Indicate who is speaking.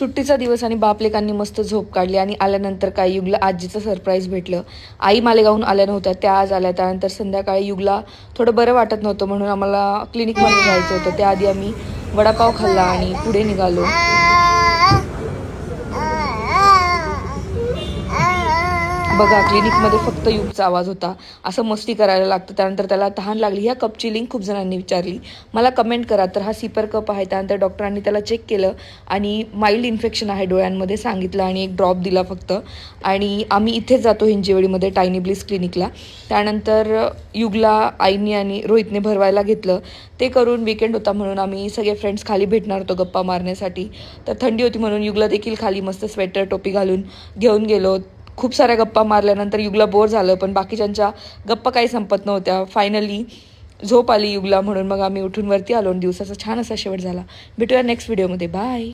Speaker 1: सुट्टीचा दिवस आणि बापलेकांनी मस्त झोप काढली आणि आल्यानंतर काय युगला आजीचं सरप्राईज भेटलं. आई मालेगावहून आल्या नव्हत्या, त्या आज आल्या. त्यानंतर संध्याकाळी युगला थोडं बरं वाटत नव्हतं म्हणून आम्हाला क्लिनिकमध्ये जायचं होतं. त्याआधी आम्ही वडापाव खाल्ला आणि पुढे निघालो. बघा क्लिनिकमध्ये फक्त युगचा आवाज होता. असं मस्ती करायला लागतं. त्यानंतर त्याला तहान लागली. ह्या कपची लिंक खूप जणांनी विचारली, मला कमेंट करा. तर हा सीपर कप आहे. त्यानंतर डॉक्टरांनी त्याला चेक केलं आणि माइल्ड इन्फेक्शन आहे डोळ्यांमध्ये सांगितलं आणि एक ड्रॉप दिला फक्त. आणि आम्ही इथेच जातो हिंजेवडीमध्ये टायनी ब्लिस क्लिनिकला. त्यानंतर युगला आईनी आणि रोहितने भरवायला घेतलं. ते करून विकेंड होता म्हणून आम्ही सगळे फ्रेंड्स खाली भेटणार होतो गप्पा मारण्यासाठी. तर थंडी होती म्हणून युगला देखील खाली मस्त स्वेटर टोपी घालून घेऊन गेलो. खूप साऱ्या गप्पा मारल्यानंतर युगला बोर झालं, पण बाकीच्यांच्या गप्पा काही संपत नव्हत्या. फायनली झोप आली युगला म्हणून मग आम्ही उठून वरती आलो आणि दिवसाचा छान असा शेवट झाला. भेटूया नेक्स्ट व्हिडिओमध्ये. बाय.